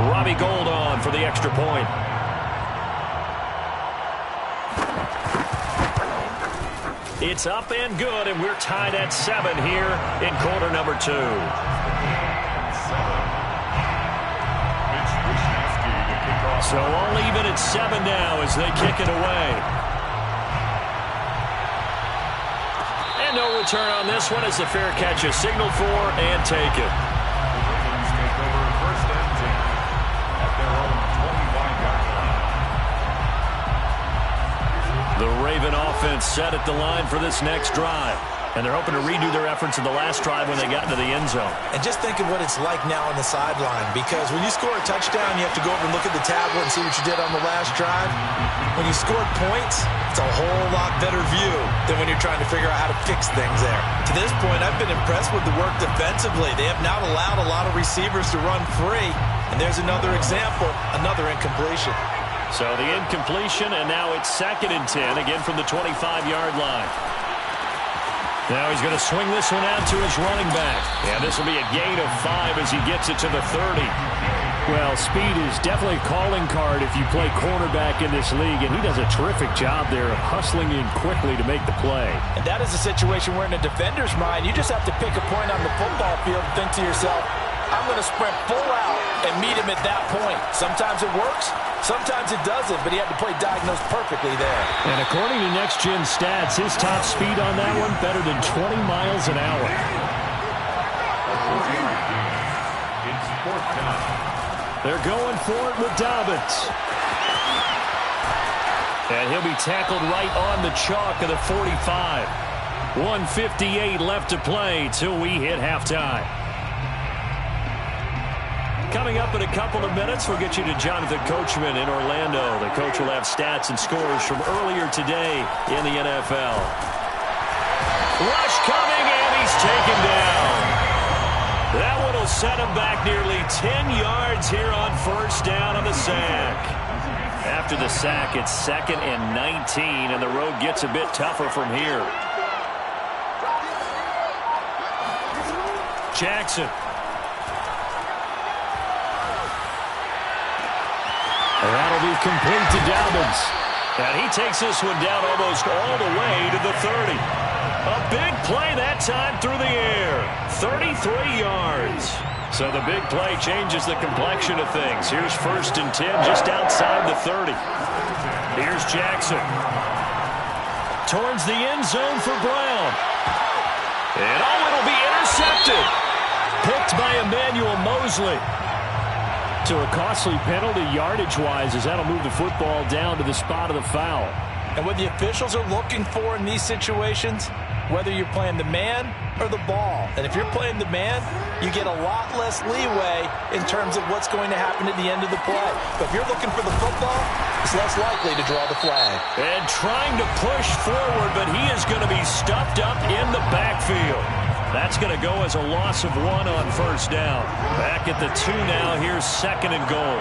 Robbie Gould on for the extra point. It's up and good, and we're tied at 7 here in quarter number 2. So all even at 7 now as they kick it away. And no return on this one as the fair catch is signaled for and taken. The Raven offense set at the line for this next drive. And they're hoping to redo their efforts in the last drive when they got into the end zone. And just think of what it's like now on the sideline. Because when you score a touchdown, you have to go over and look at the tablet and see what you did on the last drive. When you scored points, it's a whole lot better view than when you're trying to figure out how to fix things there. To this point, I've been impressed with the work defensively. They have not allowed a lot of receivers to run free. And there's another example, another incompletion. So the incompletion, and now it's 2nd and 10, again from the 25-yard line. Now he's going to swing this one out to his running back. And this will be a gain of 5 as he gets it to the 30. Well, speed is definitely a calling card if you play cornerback in this league, and he does a terrific job there of hustling in quickly to make the play. And that is a situation where in a defender's mind, you just have to pick a point on the football field and think to yourself, I'm going to sprint full out and meet him at that point. Sometimes it works, sometimes it doesn't, but he had to play diagnosed perfectly there. And according to Next Gen Stats, his top speed on that one better than 20 miles an hour. They're going for it with Dobbins. And he'll be tackled right on the chalk of the 45. 1:58 left to play till we hit halftime. Coming up in a couple of minutes, we'll get you to Jonathan Coachman in Orlando. The coach will have stats and scores from earlier today in the NFL. Rush coming, and he's taken down. That one will set him back nearly 10 yards here on first down on the sack. After the sack, it's 2nd and 19, and the road gets a bit tougher from here. Jackson. And that'll be complete to Dobbins. And he takes this one down almost all the way to the 30. A big play that time through the air. 33 yards. So the big play changes the complexion of things. Here's 1st and 10 just outside the 30. Here's Jackson. Towards the end zone for Brown. And it'll be intercepted. Picked by Emmanuel Mosley. To a costly penalty yardage-wise, as that'll move the football down to the spot of the foul. And what the officials are looking for in these situations, whether you're playing the man or the ball. And if you're playing the man, you get a lot less leeway in terms of what's going to happen at the end of the play. But if you're looking for the football, it's less likely to draw the flag. And trying to push forward, but he is going to be stuffed up in the backfield. That's going to go as a loss of 1 on first down. Back at the 2 now. Here's 2nd and goal.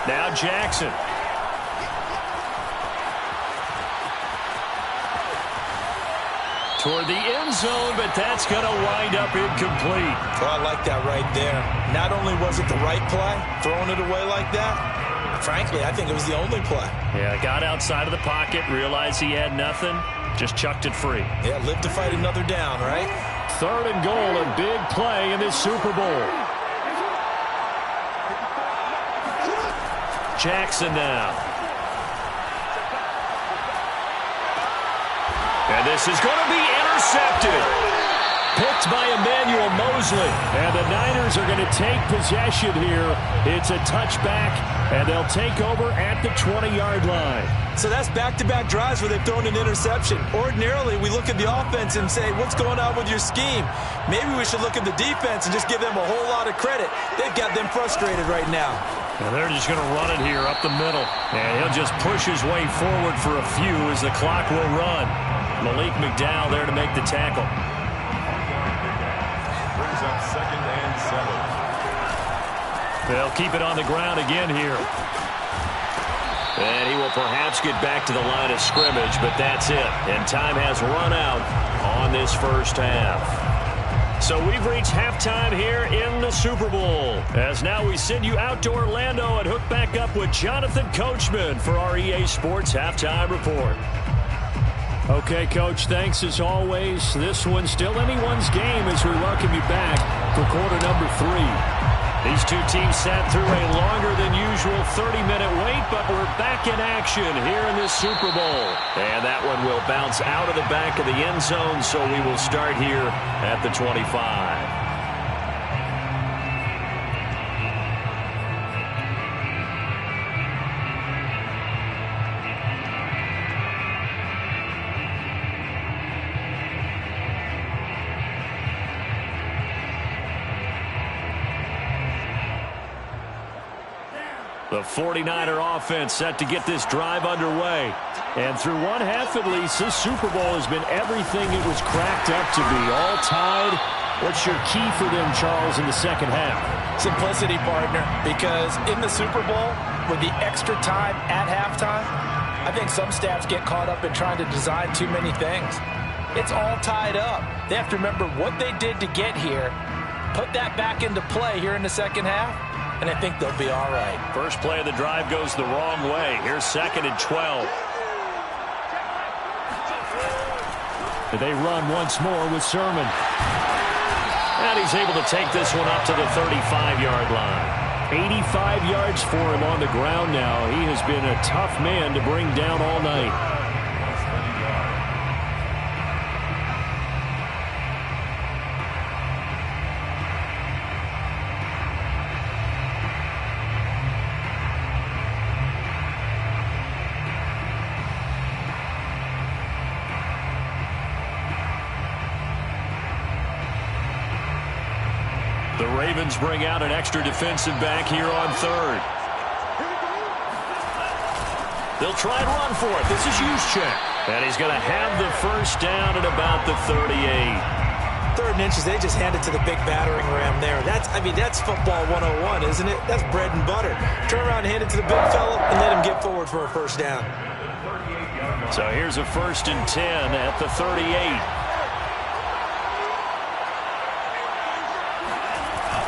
Now Jackson. Toward the end zone, but that's going to wind up incomplete. Well, I like that right there. Not only was it the right play, throwing it away like that, frankly, I think it was the only play. Yeah, got outside of the pocket, realized he had nothing, just chucked it free. Yeah, live to fight another down, right? 3rd and goal, a big play in this Super Bowl. Jackson now. And this is going to be intercepted. Picked by Emmanuel Mosley. And the Niners are going to take possession here. It's a touchback, and they'll take over at the 20-yard line. So that's back-to-back drives where they've thrown an interception. Ordinarily, we look at the offense and say, what's going on with your scheme? Maybe we should look at the defense and just give them a whole lot of credit. They've got them frustrated right now. And they're just going to run it here up the middle. And he'll just push his way forward for a few as the clock will run. Malik McDowell there to make the tackle. Brings up 2nd and 7. They'll keep it on the ground again here. And he will perhaps get back to the line of scrimmage, but that's it. And time has run out on this first half. So we've reached halftime here in the Super Bowl. As now we send you out to Orlando and hook back up with Jonathan Coachman for our EA Sports Halftime Report. Okay, Coach, thanks as always. This one's still anyone's game as we welcome you back for quarter number 3. These two teams sat through a longer than usual 30-minute wait, but we're back in action here in this Super Bowl. And that one will bounce out of the back of the end zone, so we will start here at the 25. The 49er offense set to get this drive underway. And through one half at least, this Super Bowl has been everything it was cracked up to be. All tied. What's your key for them, Charles, in the second half? Simplicity, partner, because in the Super Bowl, with the extra time at halftime, I think some staffs get caught up in trying to design too many things. It's all tied up. They have to remember what they did to get here, put that back into play here in the second half, and I think they'll be all right. First play of the drive goes the wrong way. Here's 2nd and 12. They run once more with Sermon. And he's able to take this one up to the 35-yard line. 85 yards for him on the ground now. He has been a tough man to bring down all night. The Ravens bring out an extra defensive back here on 3rd. They'll try and run for it. This is Juszczyk. And he's going to have the first down at about the 38. 3rd and inches, they just hand it to the big battering ram there. That's football 101, isn't it? That's bread and butter. Turn around, hand it to the big fella, and let him get forward for a first down. So here's a 1st and 10 at the 38.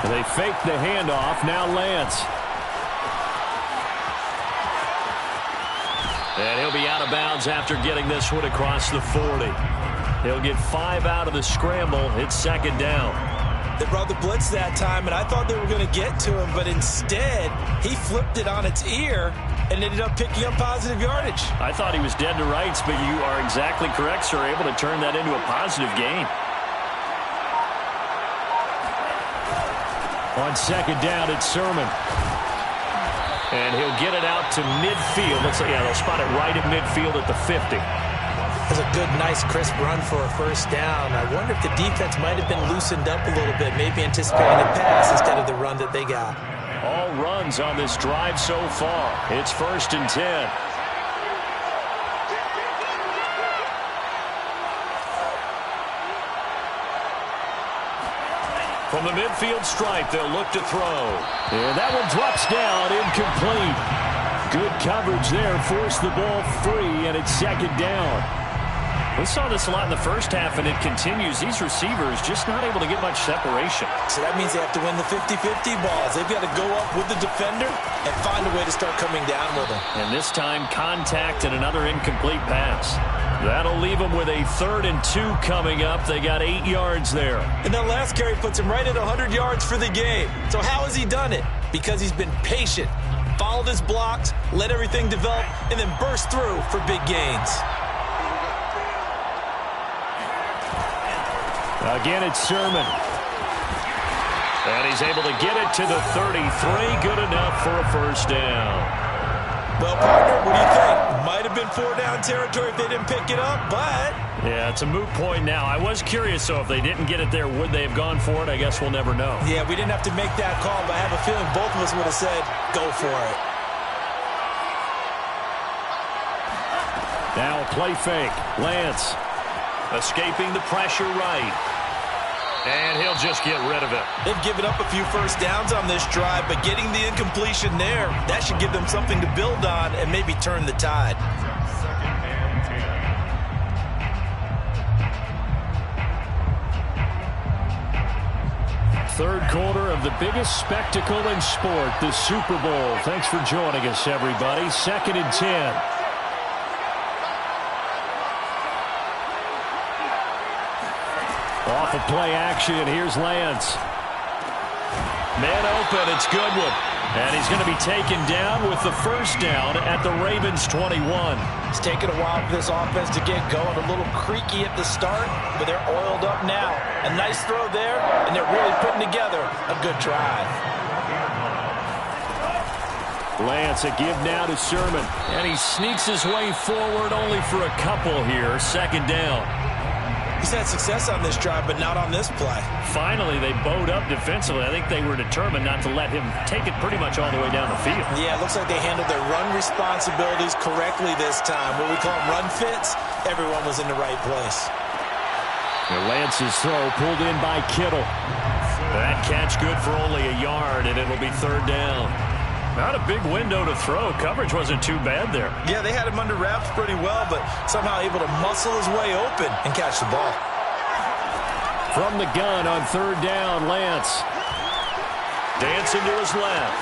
They fake the handoff. Now Lance. And he'll be out of bounds after getting this one across the 40. He'll get 5 out of the scramble. It's 2nd down. They brought the blitz that time, and I thought they were going to get to him, but instead he flipped it on its ear and ended up picking up positive yardage. I thought he was dead to rights, but you are exactly correct, sir. Able to turn that into a positive gain. On 2nd down, it's Sermon. And he'll get it out to midfield. Looks like, yeah, they'll spot it right at midfield at the 50. That's a good, nice, crisp run for a first down. I wonder if the defense might have been loosened up a little bit, maybe anticipating a pass instead of the run that they got. All runs on this drive so far. It's 1st and 10. From the midfield stripe, they'll look to throw. And that one drops down, incomplete. Good coverage there, forced the ball free, and it's 2nd down. We saw this a lot in the first half, and it continues. These receivers just not able to get much separation. So that means they have to win the 50-50 balls. They've got to go up with the defender and find a way to start coming down with them. And this time, contact and another incomplete pass. That'll leave them with a 3rd and 2 coming up. They got 8 yards there. And that last carry puts him right at 100 yards for the game. So how has he done it? Because he's been patient, followed his blocks, let everything develop, and then burst through for big gains. Again, it's Sermon. And he's able to get it to the 33. Good enough for a first down. Well, partner, what do you think? Might have been 4-down territory if they didn't pick it up, but... Yeah, it's a moot point now. I was curious, so if they didn't get it there, would they have gone for it? I guess we'll never know. Yeah, we didn't have to make that call, but I have a feeling both of us would have said, go for it. Now a play fake. Lance. Escaping the pressure right. And he'll just get rid of it. They've given up a few first downs on this drive, but getting the incompletion there, that should give them something to build on and maybe turn the tide. Third quarter of the biggest spectacle in sport, the Super Bowl. Thanks for joining us, everybody. 2nd and 10. Off of play action, here's Lance. Man open, it's Goodwin. And he's going to be taken down with the first down at the Ravens 21. It's taken a while for this offense to get going. A little creaky at the start, but they're oiled up now. A nice throw there, and they're really putting together a good drive. Lance, a give now to Sermon. And he sneaks his way forward only for a couple here. 2nd down. He's had success on this drive, but not on this play. Finally, they bowed up defensively. I think they were determined not to let him take it pretty much all the way down the field. Yeah, it looks like they handled their run responsibilities correctly this time. What we call them run fits, everyone was in the right place. And Lance's throw pulled in by Kittle. That catch good for only a yard, and it'll be 3rd down. Not a big window to throw. Coverage wasn't too bad there. Yeah, they had him under wraps pretty well, but somehow able to muscle his way open and catch the ball. From the gun on 3rd down, Lance. Dancing to his left.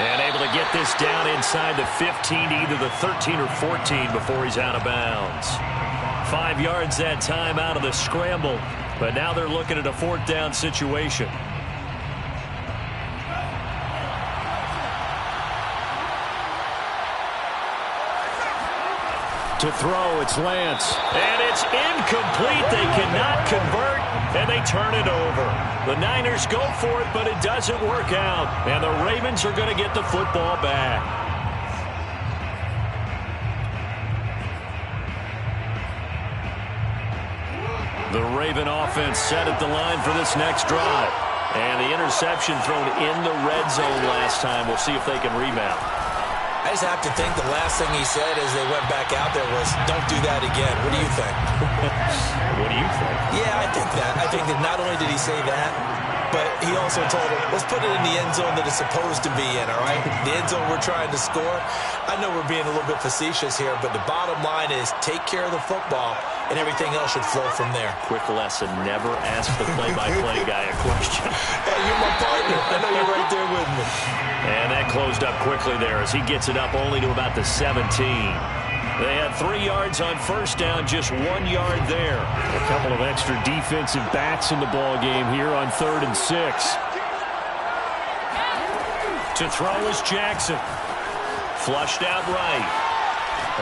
And able to get this down inside the 15, either the 13 or 14 before he's out of bounds. 5 yards that time out of the scramble, but now they're looking at a 4th down situation. To throw, it's Lance. And it's incomplete. They cannot convert, and they turn it over. The Niners go for it, but it doesn't work out. And the Ravens are going to get the football back. The Raven offense set at the line for this next drive. And the interception thrown in the red zone last time. We'll see if they can rebound. I just have to think the last thing he said as they went back out there was, don't do that again. What do you think? What do you think? Yeah, I think that. I think that not only did he say that, but he also told him, let's put it in the end zone that it's supposed to be in, all right? The end zone we're trying to score. I know we're being a little bit facetious here, but the bottom line is take care of the football, and everything else should flow from there. Quick lesson, never ask the play-by-play guy a question. Hey, you're my partner. I know you're right there with me. And that closed up quickly there as he gets it up only to about the 17. They had 3 yards on first down, just 1 yard there. A couple of extra defensive backs in the ball game here on 3rd and 6. To throw is Jackson. Flushed out right.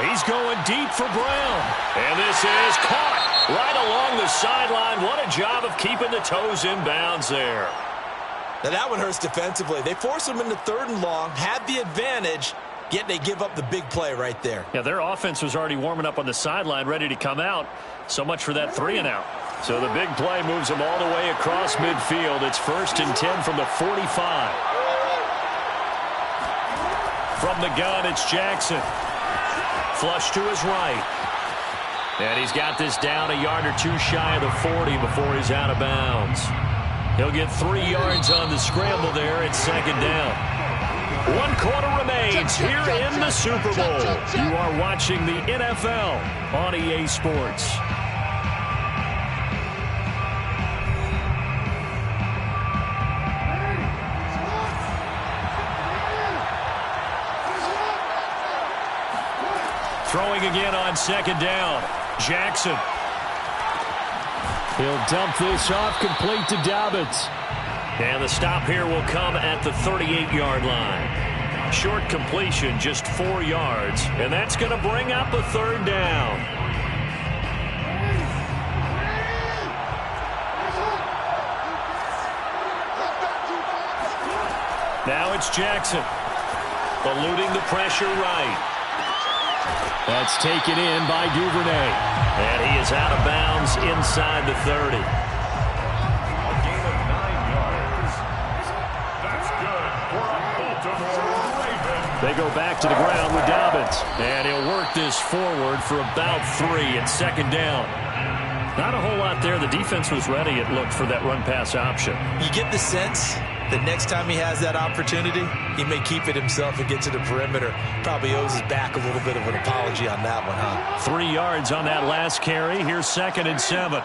He's going deep for Brown. And this is caught right along the sideline. What a job of keeping the toes in bounds there. Now that one hurts defensively. They forced him into 3rd and long, had the advantage, yet they give up the big play right there. Yeah, their offense was already warming up on the sideline, ready to come out. So much for that 3 and out. So the big play moves them all the way across midfield. It's 1st and 10 from the 45. From the gun, it's Jackson. Flush to his right. And he's got this down a yard or 2 shy of the 40 before he's out of bounds. He'll get 3 yards on the scramble there at 2nd down. 1 quarter remains here in the Super Bowl. You are watching the NFL on EA Sports. Throwing again on 2nd down. Jackson. He'll dump this off, complete to Dobbins. And the stop here will come at the 38-yard line. Short completion, just 4 yards. And that's going to bring up a 3rd down. Now it's Jackson. Eluding the pressure right. That's taken in by Duvernay. And he is out of bounds inside the 30. A gain of 9 yards. That's good for a Baltimore Ravens. They go back to the ground with Dobbins. And he'll work this forward for about 3 at 2nd down. Not a whole lot there. The defense was ready, it looked, for that run-pass option. You get the sense that next time he has that opportunity, he may keep it himself and get to the perimeter. Probably owes his back a little bit of an apology on that one, huh? 3 yards on that last carry. Here's 2nd and 7.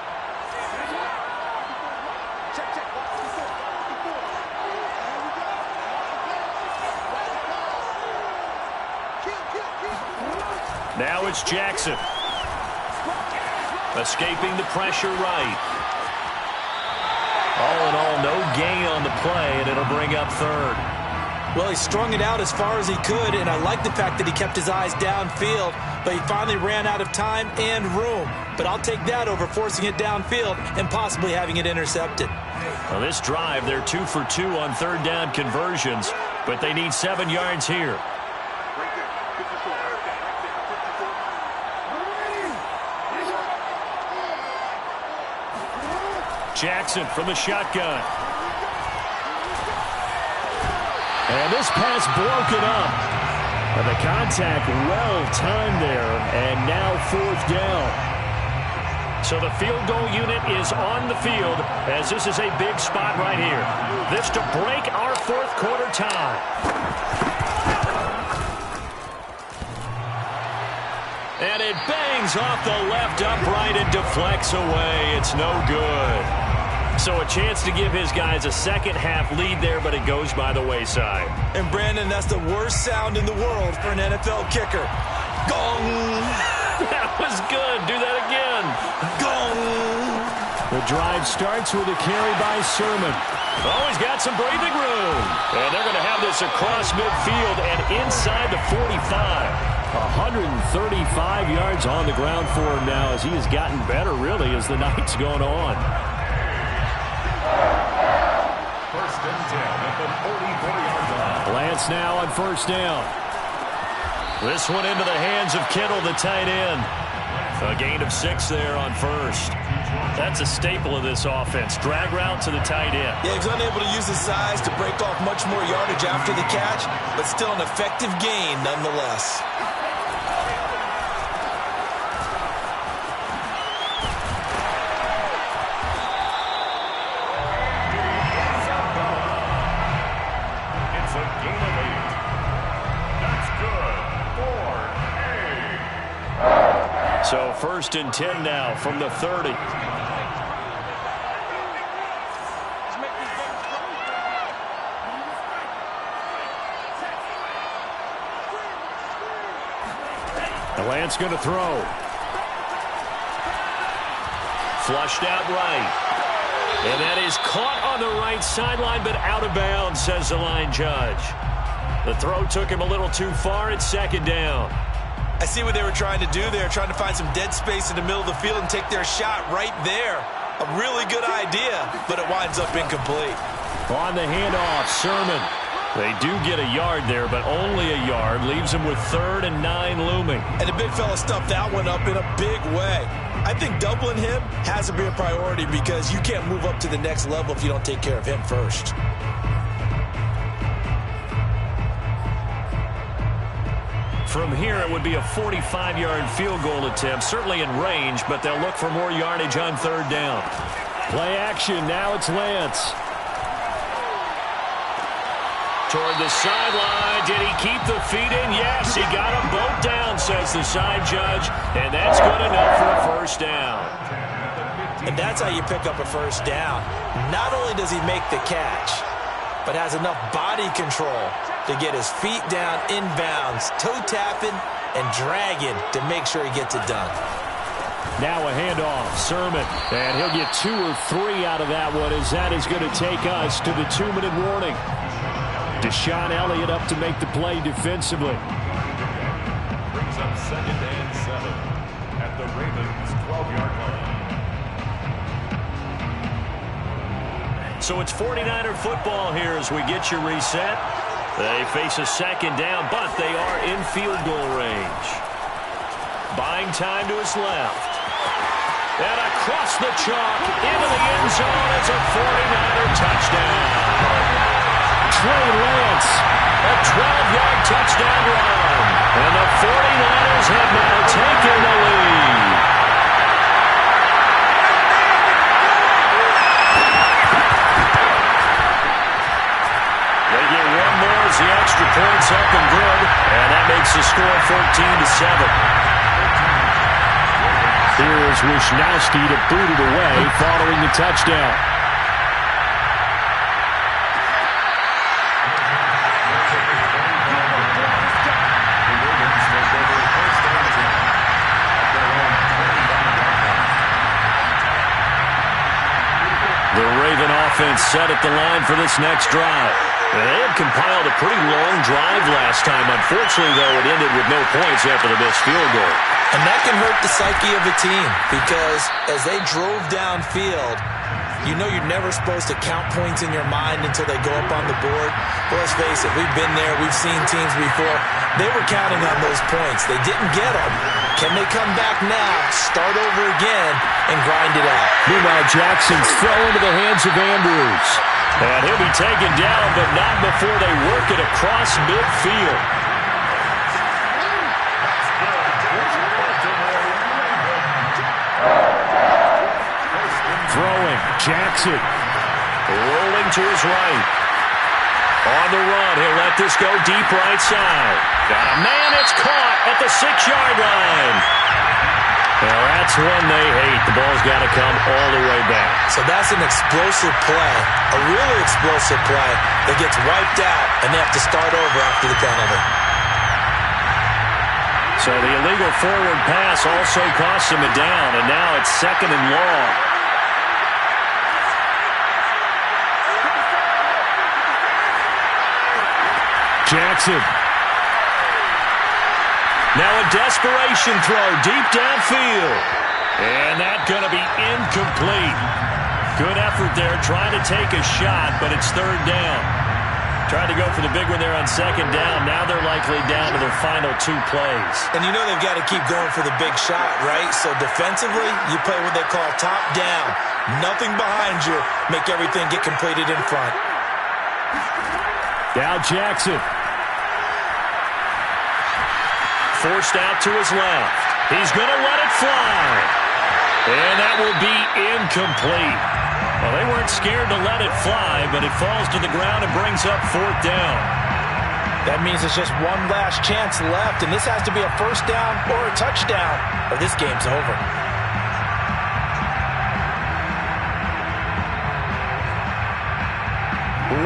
Now it's Jackson. Escaping the pressure right. All in all, no gain on the play, and it'll bring up third. Well, he strung it out as far as he could, and I like the fact that he kept his eyes downfield, but he finally ran out of time and room. But I'll take that over forcing it downfield and possibly having it intercepted. Well, this drive, they're 2 for 2 on third down conversions, but they need 7 yards here. Jackson from the shotgun. And this pass broken up. But the contact well timed there, and now 4th down. So the field goal unit is on the field as this is a big spot right here. This to break our 4th quarter tie. And it bangs off the left upright and deflects away. It's no good. So a chance to give his guys a second-half lead there, but it goes by the wayside. And, Brandon, that's the worst sound in the world for an NFL kicker. Gong! That was good. Do that again. Gong! The drive starts with a carry by Sermon. Oh, he's got some breathing room. And they're going to have this across midfield and inside the 45. 135 yards on the ground for him now as he has gotten better, really, as the night's gone on. First and 10 at the 44-yard line. Lance now on first down. This one into the hands of Kittle, the tight end. A gain of 6 there on first. That's a staple of this offense. Drag route to the tight end. Yeah, he was unable to use his size to break off much more yardage after the catch, but still an effective gain nonetheless. It's a gain of 8. That's good for 8. So first and 10 now from the 30. Lance going to throw. Flushed out right. And that is caught on the right sideline, but out of bounds, says the line judge. The throw took him a little too far. It's second down. I see what they were trying to do there, trying to find some dead space in the middle of the field and take their shot right there. A really good idea, but it winds up incomplete. On the handoff, Sermon. They do get a yard there, but only a yard. Leaves them with 3rd and 9 looming. And the big fella stuffed that one up in a big way. I think doubling him has to be a priority because you can't move up to the next level if you don't take care of him first. From here, it would be a 45-yard field goal attempt, certainly in range, but they'll look for more yardage on 3rd down. Play action. Now it's Lance. Toward the sideline. Did he keep the feet in? Yes, he got them both down, says the side judge. And that's good enough for a first down. And that's how you pick up a first down. Not only does he make the catch, but has enough body control to get his feet down inbounds, toe tapping and dragging to make sure he gets it done. Now a handoff, Sermon. And he'll get 2 or 3 out of that one as that is going to take us to the 2-minute warning. Deshaun Elliott up to make the play defensively. Brings up 2nd and 7 at the Ravens' 12-yard line. So it's 49er football here as we get you reset. They face a second down, but they are in field goal range. Buying time to his left. And across the chalk into the end zone. It's a 49er touchdown. Trey Lance. A 12-yard touchdown run. And the 49ers have now taken the lead. They get one more as the extra point's up and good. And that makes the score 14-7. Here is Wisnowski to boot it away following the touchdown. offense set at the line for this next drive. They had compiled a pretty long drive last time. Unfortunately, though, it ended with no points after the missed field goal. And that can hurt the psyche of a team because as they drove downfield, you know you're never supposed to count points in your mind until they go up on the board. But let's face it, we've been there. We've seen teams before. They were counting on those points. They didn't get them. Can they come back now, start over again, and grind it out? Meanwhile, Jackson's throw into the hands of Andrews. And he'll be taken down, but not before they work it across midfield. Throwing, Jackson. Rolling to his right. On the run, he'll let this go deep right side. Got a man, it's caught at the 6-yard line. Well, that's one they hate. The ball's got to come all the way back. So that's an explosive play, a really explosive play that gets wiped out, and they have to start over after the penalty. So the illegal forward pass also cost him a down, and now it's 2nd and long. Jackson. Now a desperation throw deep downfield. And that's going to be incomplete. Good effort there trying to take a shot, but it's 3rd down. Tried to go for the big one there on 2nd down. Now they're likely down to their final 2 plays. And you know they've got to keep going for the big shot, right? So defensively, you play what they call top down. Nothing behind you. Make everything get completed in front. Now Jackson. Forced out to his left. He's going to let it fly. And that will be incomplete. Well, they weren't scared to let it fly, but it falls to the ground and brings up 4th down. That means it's just one last chance left, and this has to be a 1st down or a touchdown, or this game's over.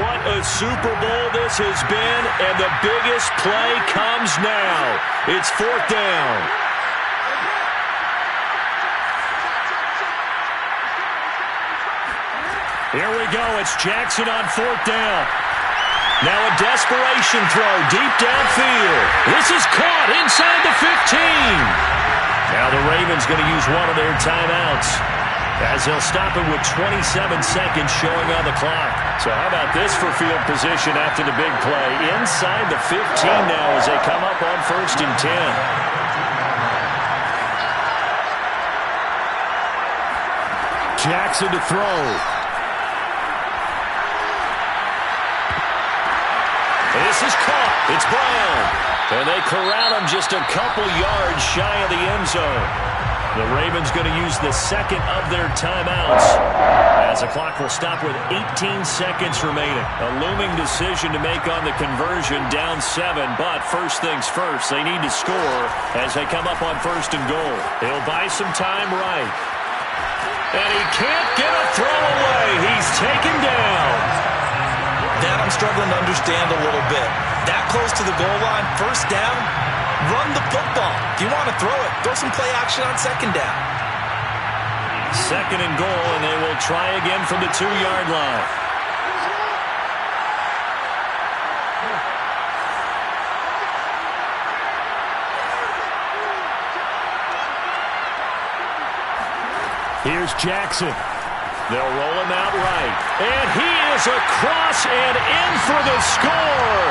What a Super Bowl this has been, and the biggest play comes now. It's 4th down. Here we go. It's Jackson on 4th down. Now a desperation throw deep downfield. This is caught inside the 15. Now the Ravens going to use one of their timeouts, as they'll stop it with 27 seconds showing on the clock. So how about this for field position after the big play? Inside the 15 now as they come up on 1st and 10. Jackson to throw. This is caught. It's Brown. And they corral him just a couple yards shy of the end zone. The Ravens going to use the 2nd of their timeouts, as the clock will stop with 18 seconds remaining. A looming decision to make on the conversion, down 7, but first things first, they need to score as they come up on 1st and goal. He'll buy some time right. And he can't get a throw away. He's taken down. That I'm struggling to understand a little bit. That close to the goal line, 1st down, run the football. If you want to throw it, throw some play action on 2nd down. 2nd and goal, and they will try again from the 2-yard line. Here's Jackson. They'll roll him out right. And he is across and in for the score.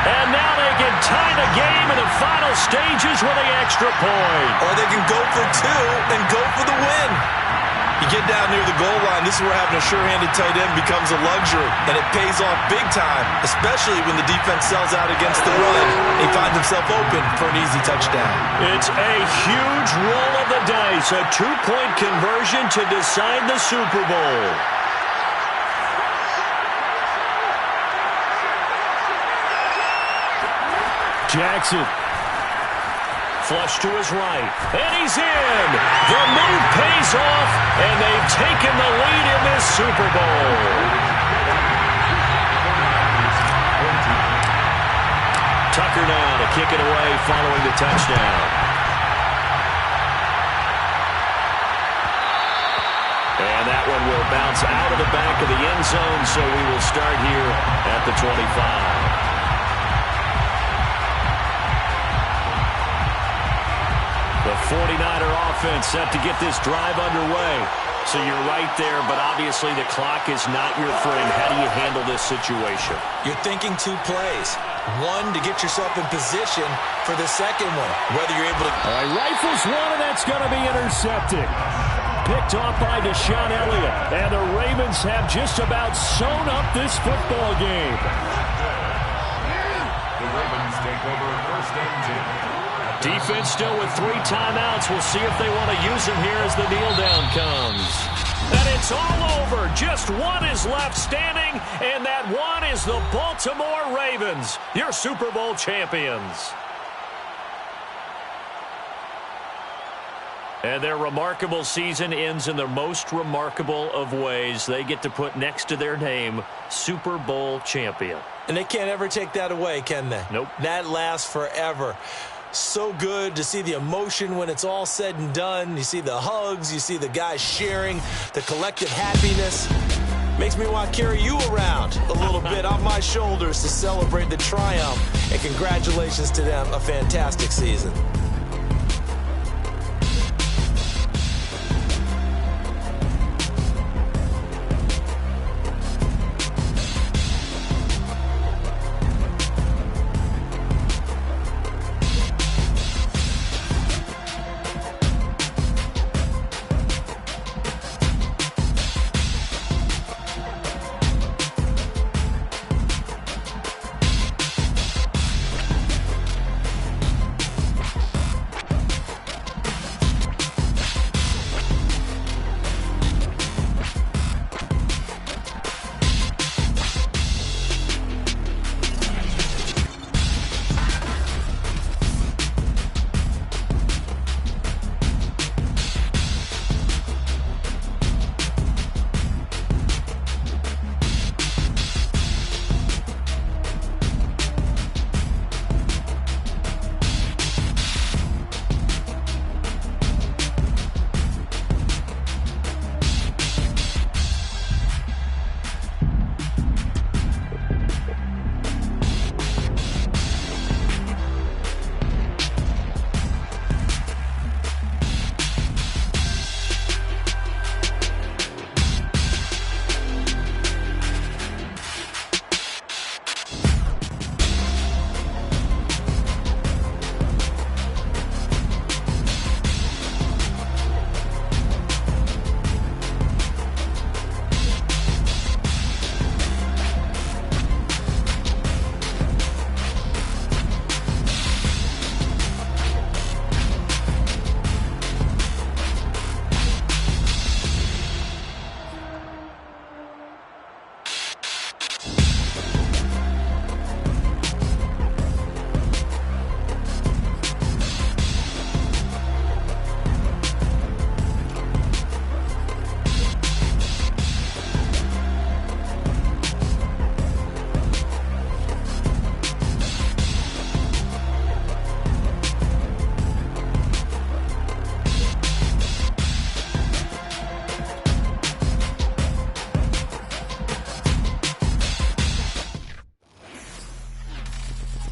And now they can tie the game in the final stages with the extra point. Or they can go for 2 and go for the win. You get down near the goal line, this is where having a sure-handed tight end becomes a luxury. And it pays off big time, especially when the defense sells out against the run. He finds himself open for an easy touchdown. It's a huge roll of the dice, a 2-point conversion to decide the Super Bowl. Jackson. Flush to his right, and he's in. The move pays off, and they've taken the lead in this Super Bowl. Tucker now to kick it away following the touchdown. And that one will bounce out to the back of the end zone, so we will start here at the 25. The 49er offense set to get this drive underway. So you're right there, but obviously the clock is not your friend. How do you handle this situation? You're thinking 2 plays. One, to get yourself in position for the second one, whether you're able to... All right, rifles one, and that's going to be intercepted. Picked off by Deshaun Elliott. And the Ravens have just about sewn up this football game. The Ravens take over first and 10. Defense still with 3 timeouts. We'll see if they want to use them here as the kneel down comes. And it's all over. Just one is left standing, and that one is the Baltimore Ravens, your Super Bowl champions. And their remarkable season ends in the most remarkable of ways. They get to put next to their name, Super Bowl champion. And they can't ever take that away, can they? Nope. That lasts forever. So good to see the emotion when it's all said and done. You see the hugs, you see the guys sharing, the collective happiness. Makes me want to carry you around a little bit on my shoulders to celebrate the triumph. And congratulations to them, a fantastic season.